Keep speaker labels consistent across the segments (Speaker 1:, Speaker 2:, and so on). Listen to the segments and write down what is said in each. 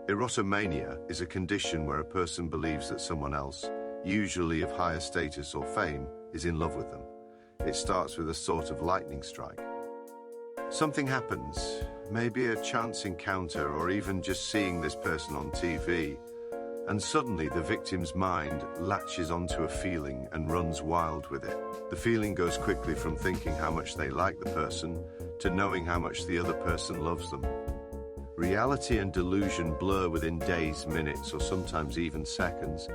Speaker 1: Erotomania is a condition where a person believes that someone else, usually of higher status or fame, is in love with them. It starts with a sort of lightning strike. Something happens, maybe a chance encounter or even just seeing this person on TV, and suddenly the victim's mind latches onto a feeling and runs wild with it. The feeling goes quickly from thinking how much they like the person to knowing how much the other person loves them. Reality and delusion blur within days, minutes, or sometimes even seconds.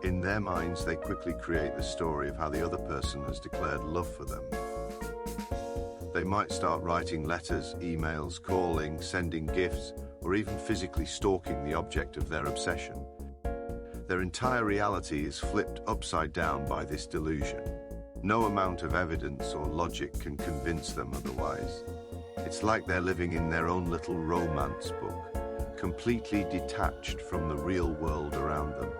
Speaker 1: In their minds, they quickly create the story of how the other person has declared love for them. They might start writing letters, emails, calling, sending gifts, or even physically stalking the object of their obsession. Their entire reality is flipped upside down by this delusion. No amount of evidence or logic can convince them otherwise. It's like they're living in their own little romance book, completely detached from the real world around them.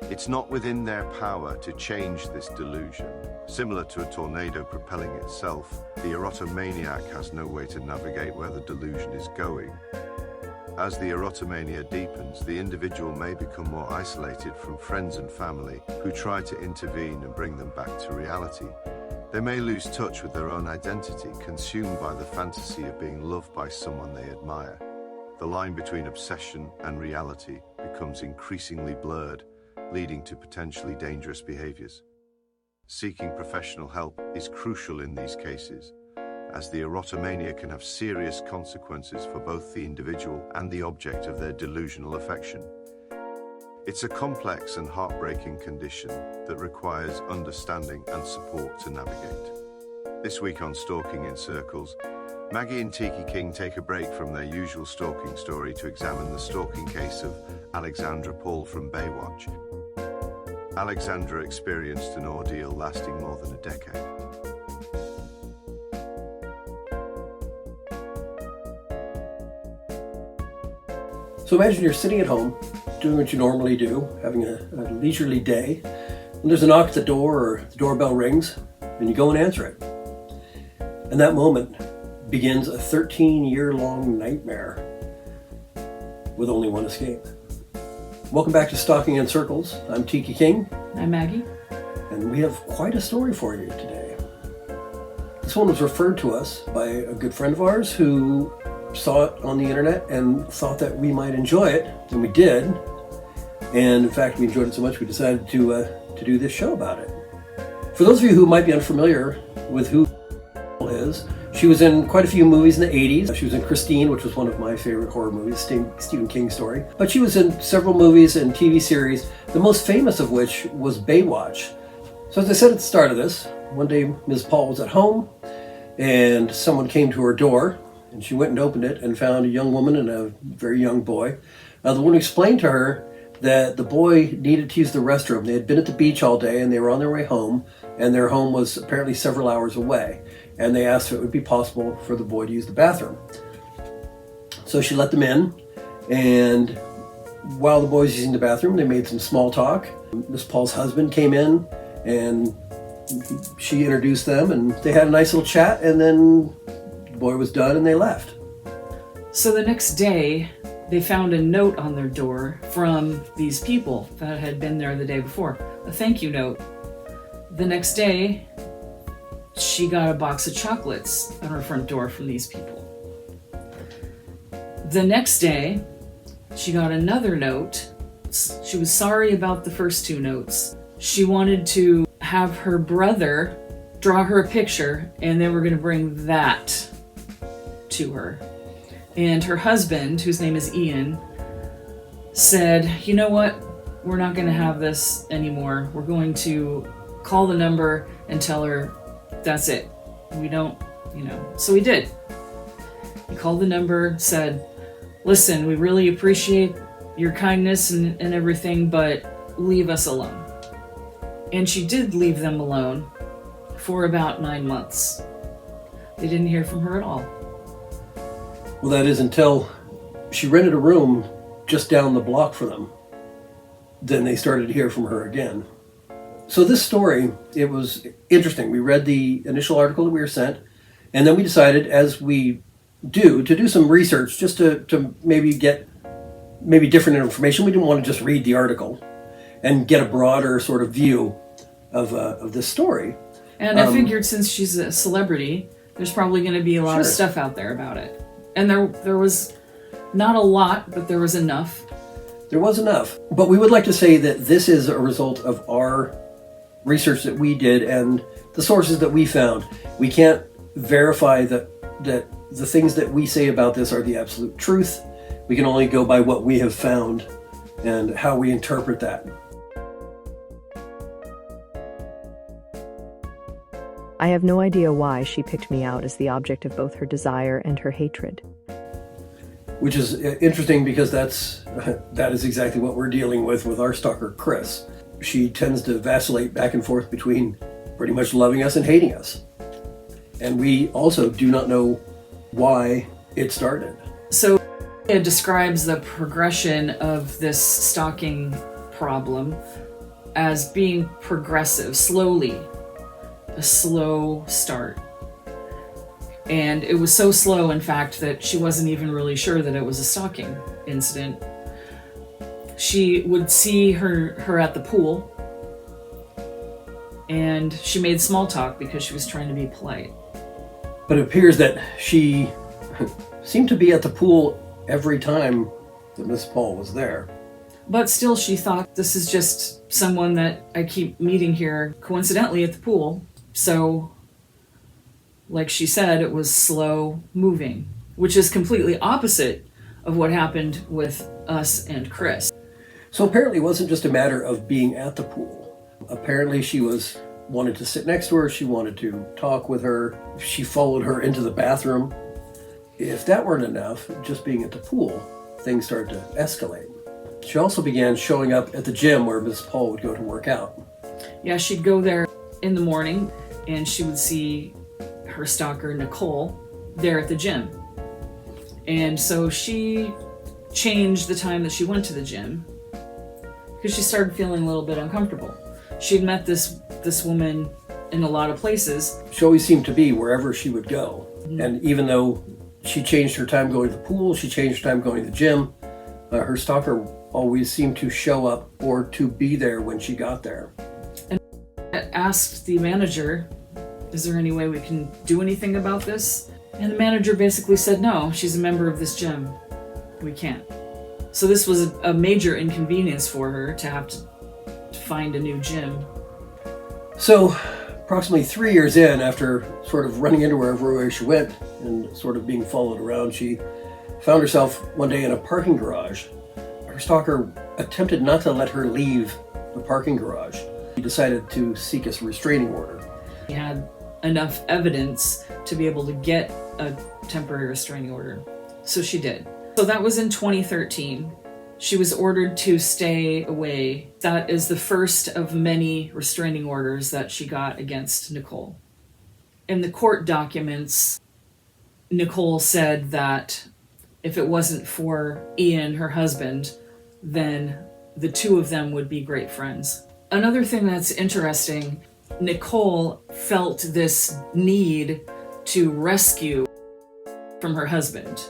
Speaker 1: It's not within their power to change this delusion. Similar to a tornado propelling itself, the erotomaniac has no way to navigate where the delusion is going. As the erotomania deepens, the individual may become more isolated from friends and family who try to intervene and bring them back to reality. They may lose touch with their own identity, consumed by the fantasy of being loved by someone they admire. The line between obsession and reality becomes increasingly blurred, leading to potentially dangerous behaviors. Seeking professional help is crucial in these cases, as the erotomania can have serious consequences for both the individual and the object of their delusional affection. It's a complex and heartbreaking condition that requires understanding and support to navigate. This week on Stalking in Circles, Maggie and Tiki King take a break from their usual stalking story to examine the stalking case of Alexandra Paul from Baywatch. Alexandra experienced an ordeal lasting more than a decade.
Speaker 2: So imagine you're sitting at home, doing what you normally do, having a leisurely day, and there's a knock at the door or the doorbell rings, and you go and answer it. And that moment begins a 13-year-long nightmare with only one escape. Welcome back to Stalking in Circles. I'm Tiki King.
Speaker 3: I'm Maggie.
Speaker 2: And we have quite a story for you today. This one was referred to us by a good friend of ours who saw it on the internet and thought that we might enjoy it, and we did. And in fact, we enjoyed it so much we decided to do this show about it. For those of you who might be unfamiliar with who is, she was in quite a few movies in the 80s. She was in Christine, which was one of my favorite horror movies, Stephen King's story. But she was in several movies and TV series, the most famous of which was Baywatch. So as I said at the start of this, one day Ms. Paul was at home and someone came to her door, and she went and opened it and found a young woman and a very young boy. The woman explained to her that the boy needed to use the restroom. They had been at the beach all day and they were on their way home, and their home was apparently several hours away. And they asked if it would be possible for the boy to use the bathroom. So she let them in, and while the boy was using the bathroom, they made some small talk. Miss Paul's husband came in, and she introduced them, and they had a nice little chat, and then the boy was done and they left.
Speaker 3: So the next day, they found a note on their door from these people that had been there the day before, a thank you note. The next day, she got a box of chocolates on her front door from these people. The next day, she got another note. She was sorry about the first two notes. She wanted to have her brother draw her a picture, and they were going to bring that to her. And her husband, whose name is Ian, said, you know what? We're not going to have this anymore. We're going to call the number and tell her that's it. We don't, So he did. He called the number, said, listen, we really appreciate your kindness and everything, but leave us alone. And she did leave them alone for about 9 months. They didn't hear from her at all.
Speaker 2: Well, that is until she rented a room just down the block for them. Then they started to hear from her again. So this story, it was interesting. We read the initial article that we were sent, and then we decided, as we do some research just to maybe get different information. We didn't want to just read the article and get a broader sort of view of this story.
Speaker 3: And I figured since she's a celebrity, there's probably going to be a lot of stuff out there about it. And there was not a lot, but there was enough.
Speaker 2: There was enough. But we would like to say that this is a result of our research that we did and the sources that we found. We can't verify that the things that we say about this are the absolute truth. We can only go by what we have found and how we interpret that.
Speaker 4: I have no idea why she picked me out as the object of both her desire and her hatred.
Speaker 2: Which is interesting because that is exactly what we're dealing with our stalker, Kris. She tends to vacillate back and forth between pretty much loving us and hating us. And we also do not know why it started.
Speaker 3: So it describes the progression of this stalking problem as being progressive, slowly, a slow start. And it was so slow, in fact, that she wasn't even really sure that it was a stalking incident. She would see her at the pool, and she made small talk because she was trying to be polite.
Speaker 2: But it appears that she seemed to be at the pool every time that Miss Paul was there.
Speaker 3: But still, she thought, this is just someone that I keep meeting here coincidentally at the pool. So, like she said, it was slow moving, which is completely opposite of what happened with us and Kris.
Speaker 2: So apparently it wasn't just a matter of being at the pool. Apparently she wanted to sit next to her, she wanted to talk with her, she followed her into the bathroom. If that weren't enough, just being at the pool, things started to escalate. She also began showing up at the gym where Miss Paul would go to work out.
Speaker 3: Yeah, she'd go there in the morning and she would see her stalker, Nicole, there at the gym. And so she changed the time that she went to the gym because she started feeling a little bit uncomfortable. She'd met this woman in a lot of places.
Speaker 2: She always seemed to be wherever she would go. Mm-hmm. And even though she changed her time going to the pool, she changed her time going to the gym, her stalker always seemed to show up or to be there when she got there.
Speaker 3: And I asked the manager, is there any way we can do anything about this? And the manager basically said, no, she's a member of this gym. We can't. So this was a major inconvenience for her to have to find a new gym.
Speaker 2: So approximately 3 years in, after sort of running into her everywhere she went and sort of being followed around, she found herself one day in a parking garage. Her stalker attempted not to let her leave the parking garage. She decided to seek a restraining order.
Speaker 3: She had enough evidence to be able to get a temporary restraining order. So she did. So that was in 2013. She was ordered to stay away. That is the first of many restraining orders that she got against Nicole. In the court documents, Nicole said that if it wasn't for Ian, her husband, then the two of them would be great friends. Another thing that's interesting, Nicole felt this need to rescue from her husband,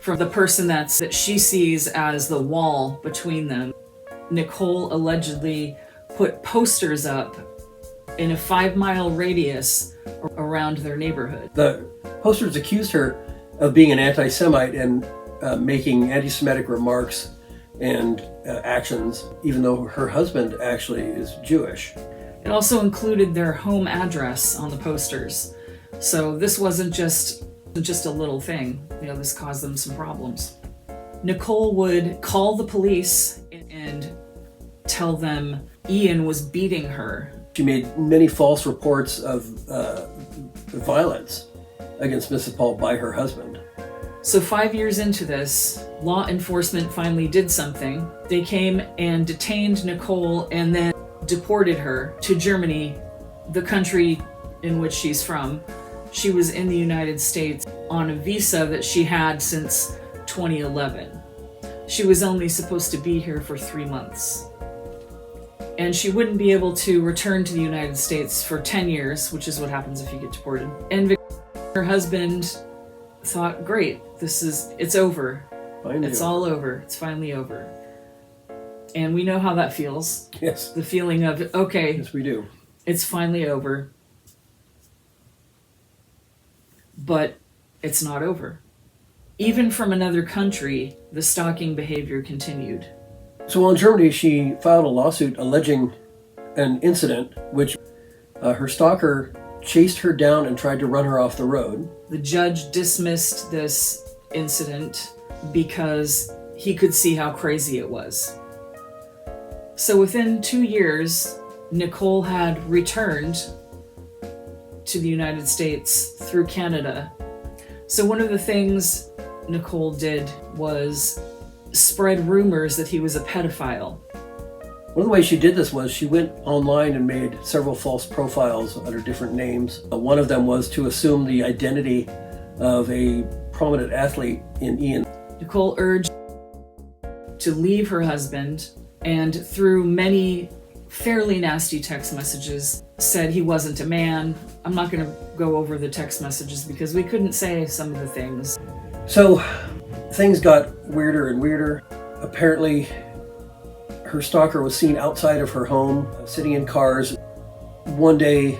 Speaker 3: from the person that she sees as the wall between them. Nicole allegedly put posters up in a 5-mile radius around their neighborhood.
Speaker 2: The posters accused her of being an anti-Semite and making anti-Semitic remarks and actions, even though her husband actually is Jewish.
Speaker 3: It also included their home address on the posters. So this wasn't just a little thing. This caused them some problems. Nicole would call the police and tell them Ian was beating her.
Speaker 2: She made many false reports of violence against Mrs. Paul by her husband.
Speaker 3: So 5 years into this, law enforcement finally did something. They came and detained Nicole and then deported her to Germany, the country in which she's from. She was in the United States on a visa that she had since 2011. She was only supposed to be here for 3 months. And she wouldn't be able to return to the United States for 10 years, which is what happens if you get deported. And her husband thought, great, it's over.
Speaker 2: Finally
Speaker 3: It's
Speaker 2: over.
Speaker 3: all over. It's finally over. And we know how that feels.
Speaker 2: Yes.
Speaker 3: The feeling of, okay,
Speaker 2: Yes, we do.
Speaker 3: it's finally over. But it's not over. Even from another country, the stalking behavior continued.
Speaker 2: So while in Germany, she filed a lawsuit alleging an incident which her stalker chased her down and tried to run her off the road.
Speaker 3: The judge dismissed this incident because he could see how crazy it was. So within 2 years, Nicole had returned to the United States through Canada. So one of the things Nicole did was spread rumors that he was a pedophile.
Speaker 2: One of the ways she did this was she went online and made several false profiles under different names. One of them was to assume the identity of a prominent athlete in Ian.
Speaker 3: Nicole urged to leave her husband, and through many fairly nasty text messages said he wasn't a man. I'm not going to go over the text messages because we couldn't say some of the things.
Speaker 2: So things got weirder and weirder. Apparently, her stalker was seen outside of her home, sitting in cars. One day,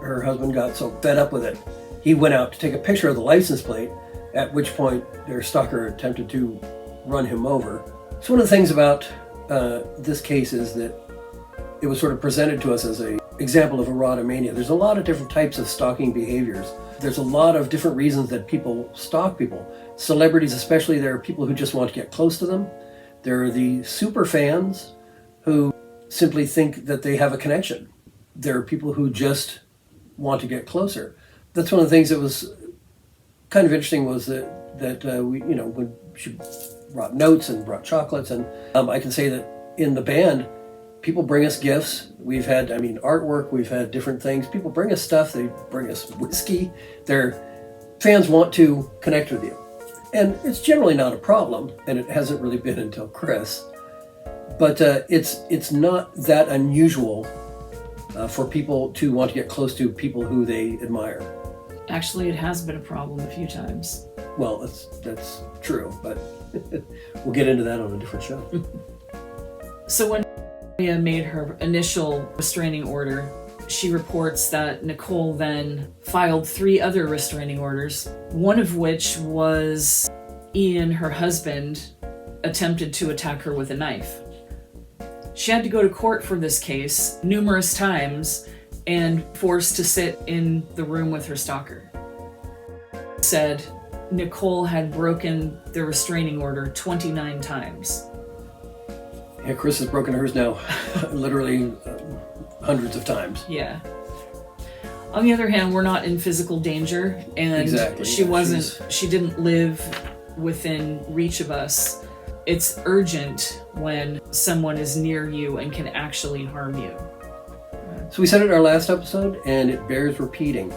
Speaker 2: her husband got so fed up with it, he went out to take a picture of the license plate, at which point their stalker attempted to run him over. So one of the things about this case is that it was sort of presented to us as an example of erotomania. There's a lot of different types of stalking behaviors. There's a lot of different reasons that people stalk people. Celebrities especially, there are people who just want to get close to them. There are the super fans who simply think that they have a connection. There are people who just want to get closer. That's one of the things that was kind of interesting was that we, when she brought notes and brought chocolates, and I can say that in the band, people bring us gifts. We've had, artwork, we've had different things. People bring us stuff, they bring us whiskey. Their fans want to connect with you. And it's generally not a problem, and it hasn't really been until Kris. But it's not that unusual for people to want to get close to people who they admire.
Speaker 3: Actually, it has been a problem a few times.
Speaker 2: Well, that's true, but we'll get into that on a different show.
Speaker 3: So when Maria made her initial restraining order, she reports that Nicole then filed 3 other restraining orders, one of which was Ian, her husband, attempted to attack her with a knife. She had to go to court for this case numerous times and forced to sit in the room with her stalker. Said Nicole had broken the restraining order 29 times.
Speaker 2: Yeah, Kris has broken hers now, literally hundreds of times.
Speaker 3: Yeah. On the other hand, we're not in physical danger, and
Speaker 2: Exactly,
Speaker 3: she didn't live within reach of us. It's urgent when someone is near you and can actually harm you.
Speaker 2: So we said it in our last episode, and it bears repeating.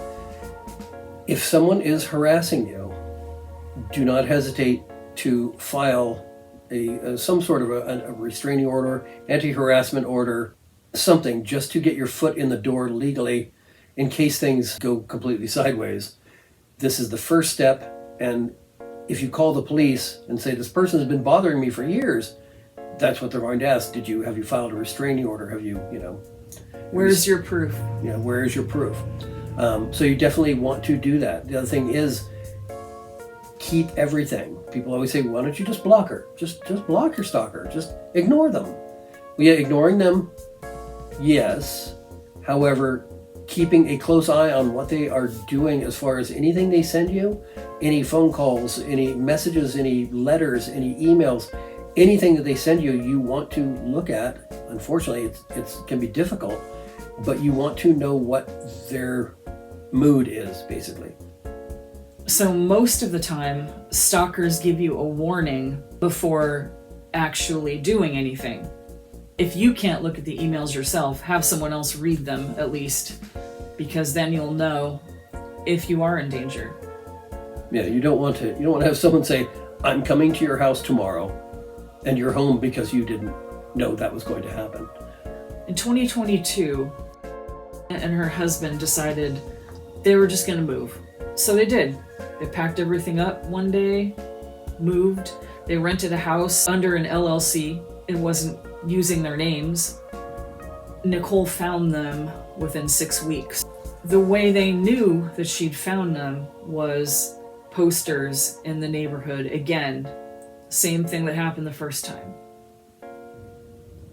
Speaker 2: If someone is harassing you, do not hesitate to file some sort of a restraining order, anti-harassment order, something just to get your foot in the door legally in case things go completely sideways. This is the first step, and if you call the police and say, this person has been bothering me for years, that's what they're going to ask. Have you filed a restraining order? Have you,
Speaker 3: Where's your proof?
Speaker 2: Where is your proof? So you definitely want to do that. The other thing is, keep everything. People always say, why don't you just block her? Just block your stalker. Just ignore them. Well, yeah, ignoring them, yes. However, keeping a close eye on what they are doing as far as anything they send you, any phone calls, any messages, any letters, any emails, anything that they send you, you want to look at. Unfortunately, it can be difficult, but you want to know what their mood is, basically.
Speaker 3: So most of the time, stalkers give you a warning before actually doing anything. If you can't look at the emails yourself, have someone else read them at least, because then you'll know if you are in danger.
Speaker 2: Yeah, you don't want to have someone say, I'm coming to your house tomorrow, and you're home because you didn't know that was going to happen.
Speaker 3: In 2022, and her husband decided they were just going to move. So they did. They packed everything up one day, moved. They rented a house under an LLC. It wasn't using their names. Nicole found them within 6 weeks. The way they knew that she'd found them was posters in the neighborhood. Again, same thing that happened the first time.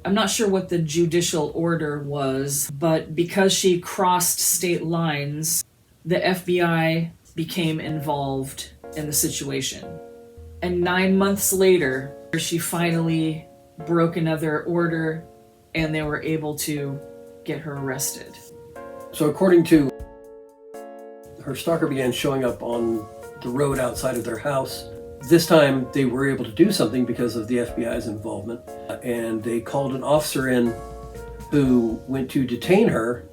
Speaker 3: I'm not sure what the judicial order was, but because she crossed state lines, the FBI became involved in the situation. And 9 months later, she finally broke another order and they were able to get her arrested.
Speaker 2: So according to her, stalker began showing up on the road outside of their house. This time they were able to do something because of the FBI's involvement, and they called an officer in who went to detain her,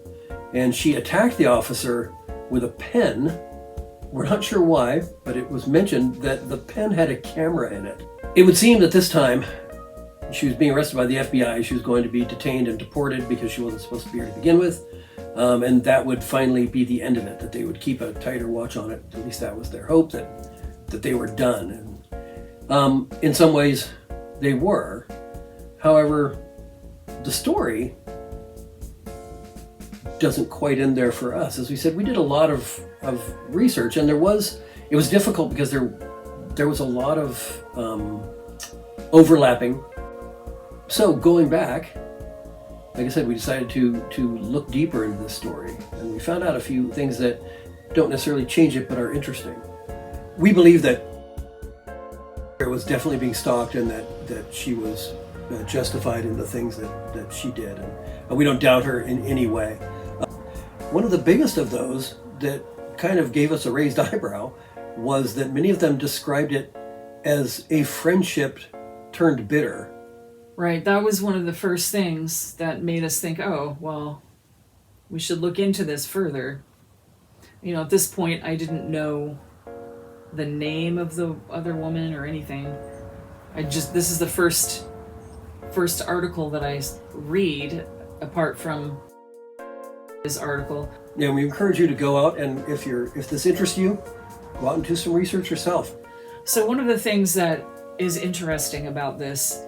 Speaker 2: and she attacked the officer with a pen. We're not sure why, but it was mentioned that the pen had a camera in it. It would seem that this time she was being arrested by the FBI. She was going to be detained and deported because she wasn't supposed to be here to begin with. And that would finally be the end of it, that they would keep a tighter watch on it. At least that was their hope, that they were done. And in some ways, they were. However, the story doesn't quite end there for us. As we said, we did a lot of research, and it was difficult because there was a lot of overlapping. So going back, like I said, we decided to look deeper into this story, and we found out a few things that don't necessarily change it but are interesting. We believe that it was definitely being stalked, and that she was justified in the things that she did, and we don't doubt her in any way. One of the biggest of those that kind of gave us a raised eyebrow was that many of them described it as a friendship turned bitter.
Speaker 3: Right, that was one of the first things that made us think, oh, well, we should look into this further. You know, at this point, I didn't know the name of the other woman or anything. This is the first article that I read, apart from this article.
Speaker 2: Yeah, we encourage you to go out, and if this interests you, go out and do some research yourself.
Speaker 3: So one of the things that is interesting about this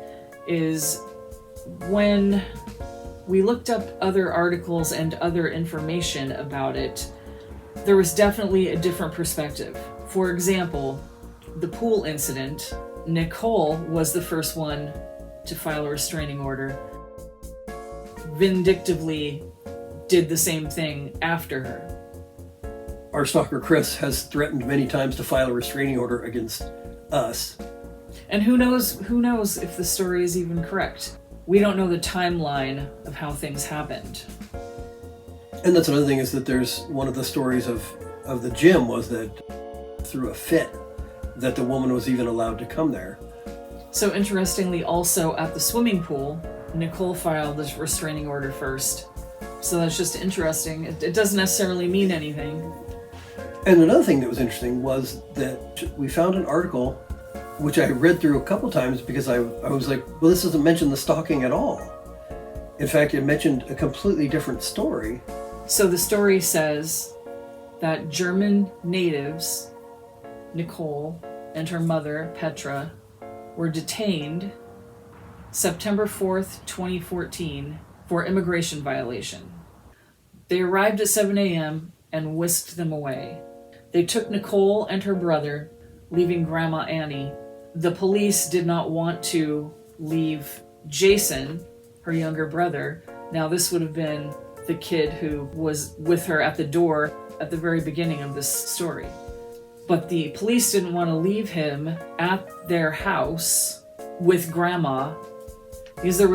Speaker 3: is when we looked up other articles and other information about it, there was definitely a different perspective. For example, the pool incident, Nicole was the first one to file a restraining order. Vindictively did the same thing after her.
Speaker 2: Our stalker Kris has threatened many times to file a restraining order against us.
Speaker 3: And who knows if the story is even correct. We don't know the timeline of how things happened.
Speaker 2: And that's another thing, is that there's one of the stories of the gym was that through a fit that the woman was even allowed to come there.
Speaker 3: So interestingly, also at the swimming pool, Nicole filed this restraining order first. So that's just interesting. It doesn't necessarily mean anything.
Speaker 2: And another thing that was interesting was that we found an article which I read through a couple times because I was like, well, this doesn't mention the stalking at all. In fact, it mentioned a completely different story.
Speaker 3: So the story says that German natives, Nicole and her mother, Petra, were detained September 4th, 2014 for immigration violation. They arrived at 7 a.m. and whisked them away. They took Nicole and her brother, leaving Grandma Annie. The police did not want to leave Jason, her younger brother. Now this would have been the kid who was with her at the door at the very beginning of this story. But the police didn't want to leave him at their house with Grandma because there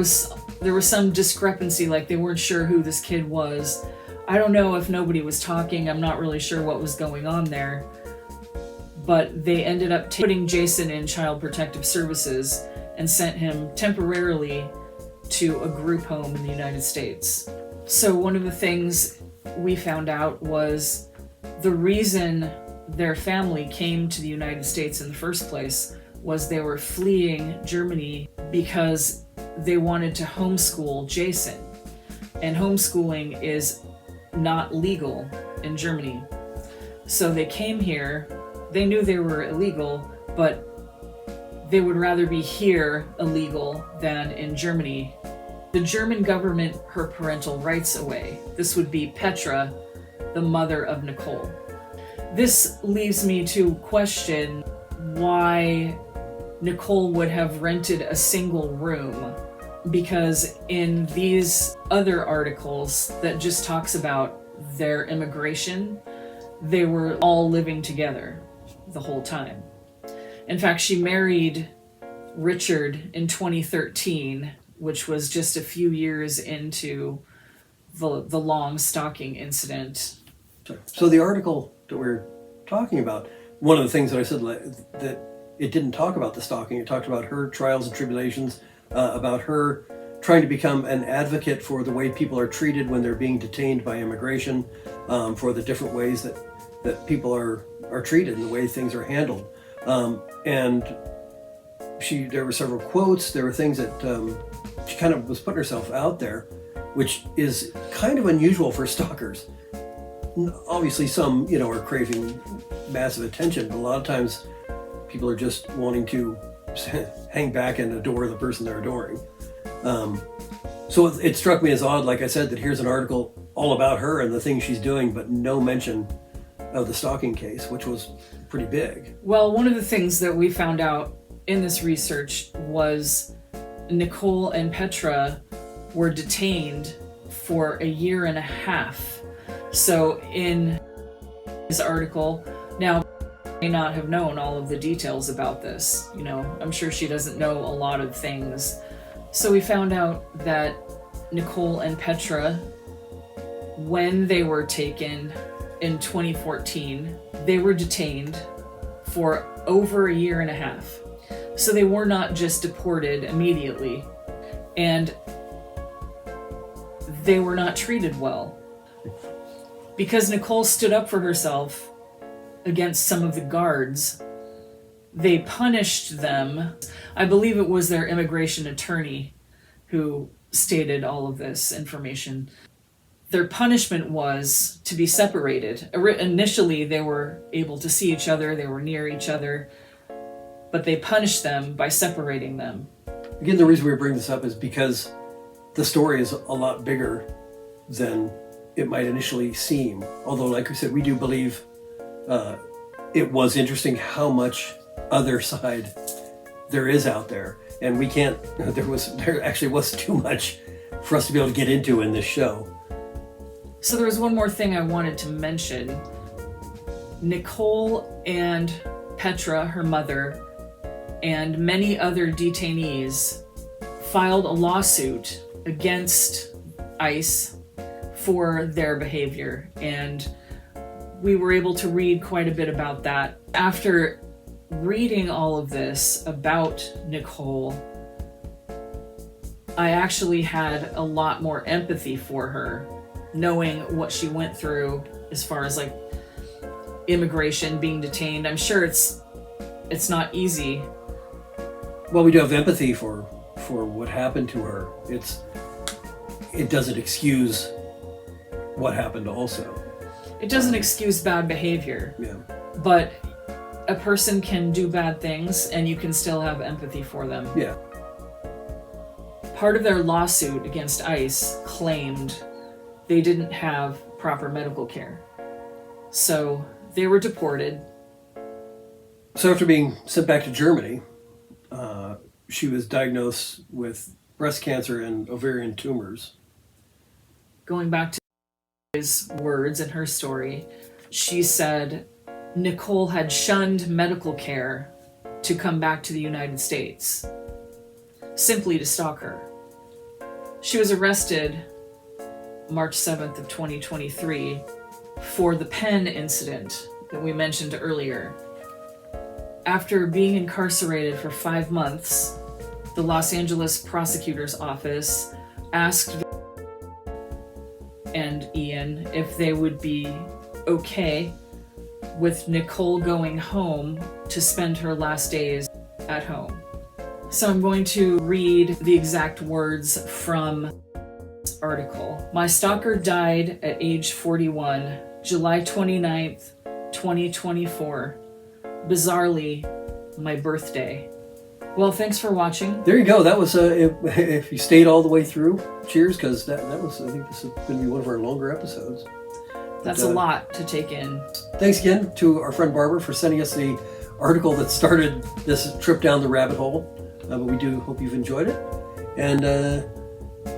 Speaker 3: was some discrepancy, like they weren't sure who this kid was. I don't know if nobody was talking. I'm not really sure what was going on there. But they ended up putting Jason in Child Protective Services and sent him temporarily to a group home in the United States. So one of the things we found out was the reason their family came to the United States in the first place was they were fleeing Germany because they wanted to homeschool Jason. And homeschooling is not legal in Germany. So they came here They knew they were illegal, but they would rather be here illegal than in Germany. The German government her parental rights away. This would be Petra, the mother of Nicole. This leaves me to question why Nicole would have rented a single room, because in these other articles that just talks about their immigration, they were all living together the whole time. In fact, she married Richard in 2013, which was just a few years into the long stalking incident.
Speaker 2: So the article that we're talking about, one of the things that I said that it didn't talk about the stalking, it talked about her trials and tribulations, about her trying to become an advocate for the way people are treated when they're being detained by immigration, for the different ways that people are treated and the way things are handled. And there were several quotes, there were things that she kind of was putting herself out there, which is kind of unusual for stalkers. Obviously some, are craving massive attention, but a lot of times people are just wanting to hang back and adore the person they're adoring. So it struck me as odd, like I said, that here's an article all about her and the things she's doing, but no mention of the stalking case, which was pretty big.
Speaker 3: Well, one of the things that we found out in this research was Nicole and Petra were detained for a year and a half. So in this article, now may not have known all of the details about this. I'm sure she doesn't know a lot of things. So we found out that Nicole and Petra, when they were taken in 2014, they were detained for over a year and a half. So they were not just deported immediately, and they were not treated well. Because Nicole stood up for herself against some of the guards, they punished them. I believe it was their immigration attorney who stated all of this information. Their punishment was to be separated. Initially, they were able to see each other, they were near each other, but they punished them by separating them.
Speaker 2: Again, the reason we bring this up is because the story is a lot bigger than it might initially seem. Although, like we said, we do believe it was interesting how much other side there is out there. And we can't, there actually was too much for us to be able to get into in this show.
Speaker 3: So there was one more thing I wanted to mention. Nicole and Petra, her mother, and many other detainees filed a lawsuit against ICE for their behavior, and we were able to read quite a bit about that. After reading all of this about Nicole, I actually had a lot more empathy for her, knowing what she went through as far as like immigration, being detained. I'm sure it's not easy.
Speaker 2: Well, we do have empathy for what happened to her. It doesn't excuse what happened also.
Speaker 3: It doesn't excuse bad behavior.
Speaker 2: Yeah.
Speaker 3: But a person can do bad things and you can still have empathy for them.
Speaker 2: Yeah.
Speaker 3: Part of their lawsuit against ICE claimed they didn't have proper medical care. So they were deported.
Speaker 2: So after being sent back to Germany, she was diagnosed with breast cancer and ovarian tumors.
Speaker 3: Going back to his words in her story, she said Nicole had shunned medical care to come back to the United States, simply to stalk her. She was arrested March 7th of 2023 for the pen incident that we mentioned earlier. After being incarcerated for 5 months, the Los Angeles prosecutor's office asked and Ian if they would be okay with Nicole going home to spend her last days at home. So I'm going to read the exact words from this article. My stalker died at age 41, July 29th, 2024. bizarrely my birthday. Well, thanks for watching.
Speaker 2: There you go. That was, if you stayed all the way through, cheers, because that was, I think this is going to be one of our longer episodes.
Speaker 3: That's a lot to take in.
Speaker 2: Thanks again to our friend Barbara for sending us the article that started this trip down the rabbit hole. But we do hope you've enjoyed it. And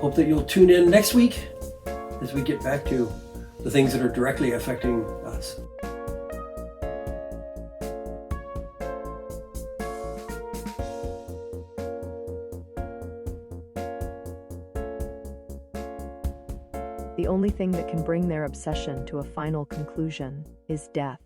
Speaker 2: hope that you'll tune in next week as we get back to the things that are directly affecting us.
Speaker 4: The only thing that can bring their obsession to a final conclusion is death.